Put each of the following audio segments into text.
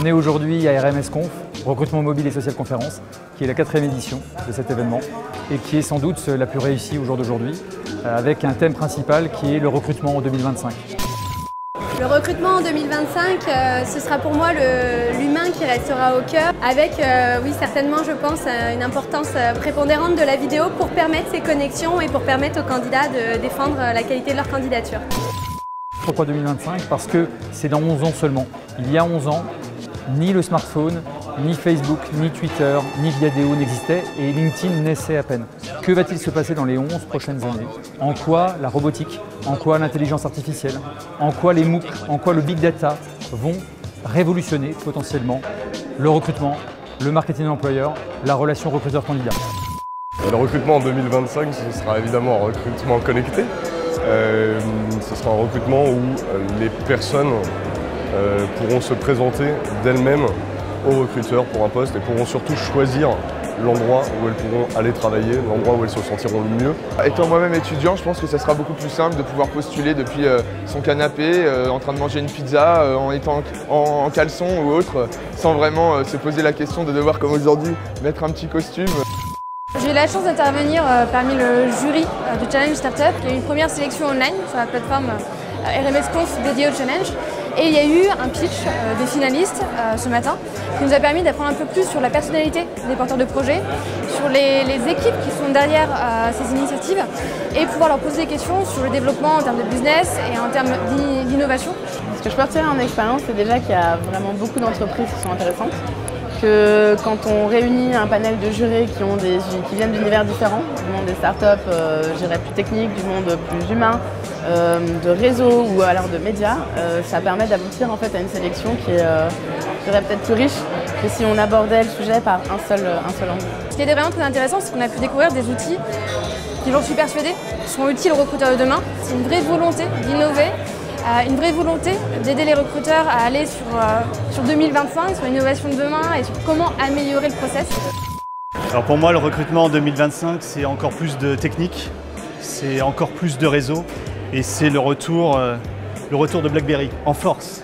On est aujourd'hui à RMS Conf, Recrutement Mobile et Social Conférence, qui est la 4e édition de cet événement et qui est sans doute la plus réussie au jour d'aujourd'hui, avec un thème principal qui est le recrutement en 2025. Le recrutement en 2025, ce sera pour moi l'humain qui restera au cœur, avec, oui certainement je pense, une importance prépondérante de la vidéo pour permettre ces connexions et pour permettre aux candidats de défendre la qualité de leur candidature. Pourquoi 2025? Parce que c'est dans 11 ans seulement. Il y a 11 ans, ni le smartphone, ni Facebook, ni Twitter, ni Viadeo n'existaient et LinkedIn naissait à peine. Que va-t-il se passer dans les 11 prochaines années? En quoi la robotique, en quoi l'intelligence artificielle, en quoi les MOOC, en quoi le big data vont révolutionner potentiellement le recrutement, le marketing employeur, la relation recruteur-candidat? Le recrutement en 2025, ce sera évidemment un recrutement connecté. Ce sera un recrutement où les personnes pourront se présenter d'elles-mêmes aux recruteurs pour un poste et pourront surtout choisir l'endroit où elles pourront aller travailler, l'endroit où elles se sentiront le mieux. Étant moi-même étudiant, je pense que ça sera beaucoup plus simple de pouvoir postuler depuis son canapé, en train de manger une pizza, en étant en caleçon ou autre, sans vraiment se poser la question de devoir, comme aujourd'hui, mettre un petit costume. J'ai eu la chance d'intervenir parmi le jury du Challenge Startup. Il y a eu une première sélection online sur la plateforme RMS Conf dédiée au Challenge. Et il y a eu un pitch des finalistes ce matin qui nous a permis d'apprendre un peu plus sur la personnalité des porteurs de projets, sur les équipes qui sont derrière ces initiatives et pouvoir leur poser des questions sur le développement en termes de business et en termes d'innovation. Ce que je peux retirer en expérience, c'est déjà qu'il y a vraiment beaucoup d'entreprises qui sont intéressantes. Que quand on réunit un panel de jurés qui viennent d'univers différents, du monde des startups, je dirais plus technique, du monde plus humain, de réseau ou alors de médias, ça permet d'aboutir en fait à une sélection qui est peut-être plus riche que si on abordait le sujet par un seul angle. Ce qui était vraiment très intéressant, c'est qu'on a pu découvrir des outils qui, j'en suis persuadée, seront utiles aux recruteurs de demain. C'est une vraie volonté d'innover. Une vraie volonté d'aider les recruteurs à aller sur 2025, sur l'innovation de demain et sur comment améliorer le process. Alors pour moi, le recrutement en 2025, c'est encore plus de technique, c'est encore plus de réseau et c'est le retour de BlackBerry en force.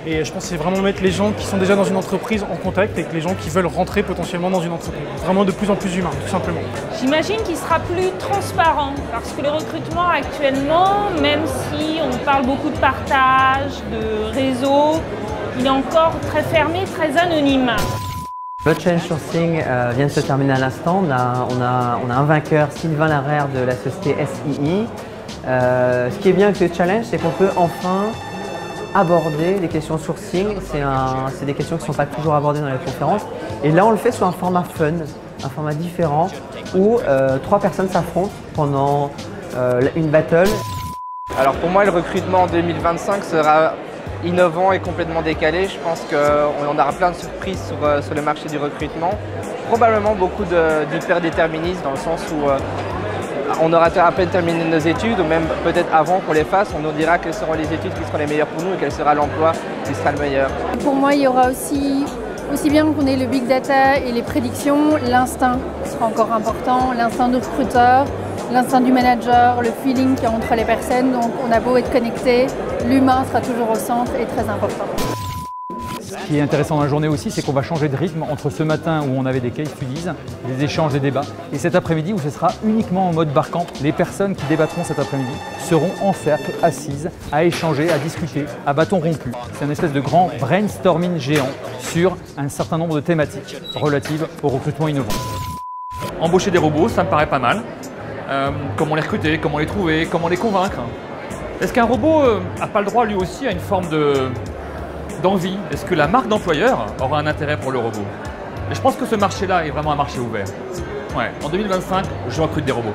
Et je pense que c'est vraiment mettre les gens qui sont déjà dans une entreprise en contact avec les gens qui veulent rentrer potentiellement dans une entreprise. Vraiment de plus en plus humain, tout simplement. J'imagine qu'il sera plus transparent parce que le recrutement actuellement, même si on parle beaucoup de partage, de réseau, il est encore très fermé, très anonyme. Le Challenge Sourcing vient de se terminer à l'instant. On a un vainqueur, Sylvain Larère de la société SII. Ce qui est bien avec le challenge, c'est qu'on peut enfin aborder les questions sourcing. C'est des questions qui ne sont pas toujours abordées dans les conférences. Et là, on le fait sous un format fun, un format différent, où 3 personnes s'affrontent pendant une battle. Alors pour moi, le recrutement en 2025 sera innovant et complètement décalé. Je pense qu'on aura plein de surprises sur le marché du recrutement. Probablement beaucoup d'hyperdéterminisme dans le sens où on aura à peine terminé nos études ou même peut-être avant qu'on les fasse, on nous dira quelles seront les études qui seront les meilleures pour nous et quel sera l'emploi qui sera le meilleur. Pour moi, il y aura aussi bien qu'on ait le big data et les prédictions, l'instinct sera encore important, l'instinct du recruteur, l'instinct du manager, le feeling qu'il y a entre les personnes. Donc on a beau être connecté, l'humain sera toujours au centre et très important. Ce qui est intéressant dans la journée aussi, c'est qu'on va changer de rythme entre ce matin où on avait des case studies, des échanges, des débats, et cet après-midi où ce sera uniquement en mode barcamp. Les personnes qui débattront cet après-midi seront en cercle, assises, à échanger, à discuter, à bâton rompu. C'est un espèce de grand brainstorming géant sur un certain nombre de thématiques relatives au recrutement innovant. Embaucher des robots, ça me paraît pas mal. Comment les recruter, comment les trouver, comment les convaincre. Est-ce qu'un robot n'a pas le droit lui aussi à une forme d'envie? Est-ce que la marque d'employeur aura un intérêt pour le robot? Et je pense que ce marché-là est vraiment un marché ouvert. Ouais, en 2025, je recrute des robots.